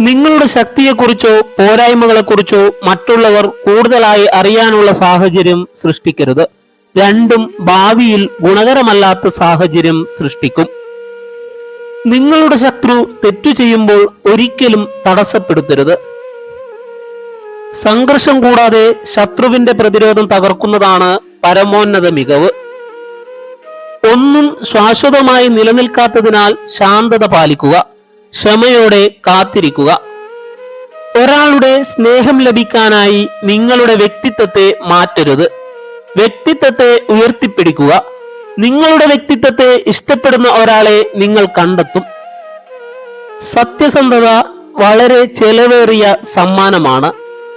നിങ്ങളുടെ ശക്തിയെക്കുറിച്ചോ പോരായ്മകളെക്കുറിച്ചോ മറ്റുള്ളവർ കൂടുതലായി അറിയാനുള്ള സാഹചര്യം സൃഷ്ടിക്കരുത്. രണ്ടും ഭാവിയിൽ ഗുണകരമല്ലാത്ത സാഹചര്യം സൃഷ്ടിക്കും. നിങ്ങളുടെ ശത്രു തെറ്റു ചെയ്യുമ്പോൾ ഒരിക്കലും തടസ്സപ്പെടുത്തരുത്. സംഘർഷം കൂടാതെ ശത്രുവിന്റെ പ്രതിരോധം തകർക്കുന്നതാണ് പരമോന്നത മികവ്. ഒന്നും ശാശ്വതമായി നിലനിൽക്കാത്തതിനാൽ ശാന്തത പാലിക്കുക, ക്ഷമയോടെ കാത്തിരിക്കുക. ഒരാളുടെ സ്നേഹം ലഭിക്കാനായി നിങ്ങളുടെ വ്യക്തിത്വത്തെ മാറ്റരുത്. വ്യക്തിത്വത്തെ ഉയർത്തിപ്പിടിക്കുക. നിങ്ങളുടെ വ്യക്തിത്വത്തെ ഇഷ്ടപ്പെടുന്ന ഒരാളെ നിങ്ങൾ കണ്ടെത്തും. സത്യസന്ധത വളരെ ചെലവേറിയ സമ്മാനമാണ്.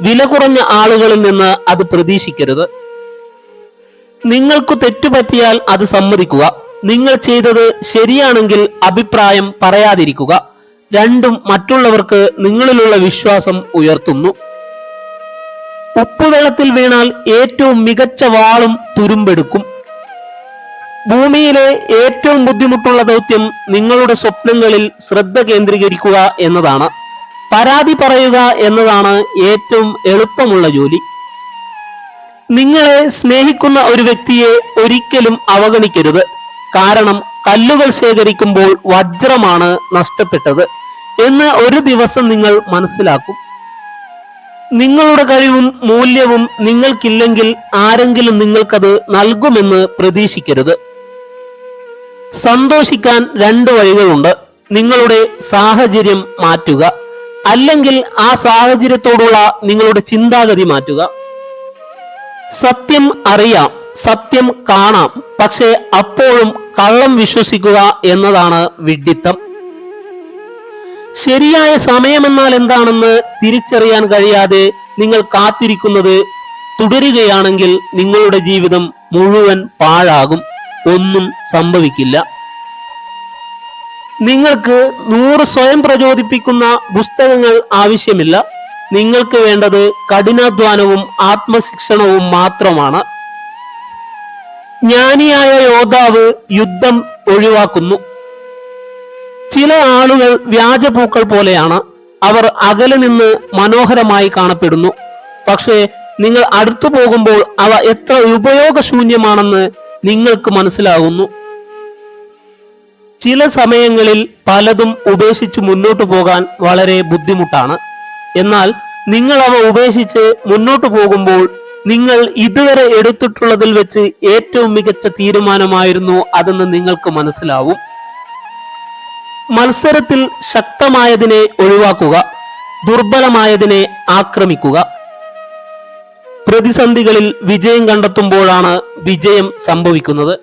വില കുറഞ്ഞ ആളുകളിൽ നിന്ന് അത് പ്രതീക്ഷിക്കരുത്. നിങ്ങൾക്ക് തെറ്റുപറ്റിയാൽ അത് സമ്മതിക്കുക. നിങ്ങൾ ചെയ്തത് ശരിയാണെങ്കിൽ അഭിപ്രായം പറയാതിരിക്കുക. രണ്ടും മറ്റുള്ളവർക്ക് നിങ്ങളിലുള്ള വിശ്വാസം ഉയർത്തുന്നു. ഉപ്പുവെള്ളത്തിൽ വീണാൽ ഏറ്റവും മികച്ച വാളും തുരുമ്പെടുക്കും. ഭൂമിയിലെ ഏറ്റവും ബുദ്ധിമുട്ടുള്ള ദൗത്യം നിങ്ങളുടെ സ്വപ്നങ്ങളിൽ ശ്രദ്ധ കേന്ദ്രീകരിക്കുക എന്നതാണ്. പരാതി പറയുക എന്നതാണ് ഏറ്റവും എളുപ്പമുള്ള ജോലി. നിങ്ങളെ സ്നേഹിക്കുന്ന ഒരു വ്യക്തിയെ ഒരിക്കലും അവഗണിക്കരുത്. കാരണം കല്ലുകൾ ശേഖരിക്കുമ്പോൾ വജ്രമാണ് നഷ്ടപ്പെട്ടത് എന്ന് ഒരു ദിവസം നിങ്ങൾ മനസ്സിലാക്കും. നിങ്ങളുടെ കഴിവും മൂല്യവും നിങ്ങൾക്കില്ലെങ്കിൽ ആരെങ്കിലും നിങ്ങൾക്കത് നൽകുമെന്ന് പ്രതീക്ഷിക്കരുത്. സന്തോഷിക്കാൻ രണ്ട് വഴികളുണ്ട്. നിങ്ങളുടെ സാഹചര്യം മാറ്റുക, അല്ലെങ്കിൽ ആ സാഹചര്യത്തോടുള്ള നിങ്ങളുടെ ചിന്താഗതി മാറ്റുക. സത്യം അറിയാം, സത്യം കാണാം, പക്ഷെ അപ്പോഴും കള്ളം വിശ്വസിക്കുക എന്നതാണ് വിഡ്ഢിത്തം. ശരിയായ സമയമെന്നാൽ എന്താണെന്ന് തിരിച്ചറിയാൻ കഴിയാതെ നിങ്ങൾ കാത്തിരിക്കുന്നത് തുടരുകയാണെങ്കിൽ നിങ്ങളുടെ ജീവിതം മുഴുവൻ പാഴാകും. ഒന്നും സംഭവിക്കില്ല. നിങ്ങൾക്ക് 100 സ്വയം പ്രചോദിപ്പിക്കുന്ന പുസ്തകങ്ങൾ ആവശ്യമില്ല. നിങ്ങൾക്ക് വേണ്ടത് കഠിനാധ്വാനവും ആത്മശിക്ഷണവും മാത്രമാണ്. ജ്ഞാനിയായ യോദ്ധാവ് യുദ്ധം ഒഴിവാക്കുന്നു. ചില ആളുകൾ വ്യാജപൂക്കൾ പോലെയാണ്. അവർ അകലെ നിന്ന് മനോഹരമായി കാണപ്പെടുന്നു, പക്ഷേ നിങ്ങൾ അടുത്തു പോകുമ്പോൾ അവ എത്ര ഉപയോഗശൂന്യമാണെന്ന് നിങ്ങൾക്ക് മനസ്സിലാകുന്നു. ചില സമയങ്ങളിൽ പലതും ഉപേക്ഷിച്ച് മുന്നോട്ടു പോകാൻ വളരെ ബുദ്ധിമുട്ടാണ്. എന്നാൽ നിങ്ങൾ അവ ഉപേക്ഷിച്ച് മുന്നോട്ടു പോകുമ്പോൾ നിങ്ങൾ ഇതുവരെ എടുത്തിട്ടുള്ളതിൽ വെച്ച് ഏറ്റവും മികച്ച തീരുമാനമായിരുന്നു അതെന്ന് നിങ്ങൾക്ക് മനസ്സിലാവും. മത്സരത്തിൽ ശക്തമായതിനെ ഒഴിവാക്കുക, ദുർബലമായതിനെ ആക്രമിക്കുക. പ്രതിസന്ധികളിൽ വിജയം കണ്ടെത്തുമ്പോഴാണ് വിജയം സംഭവിക്കുന്നത്.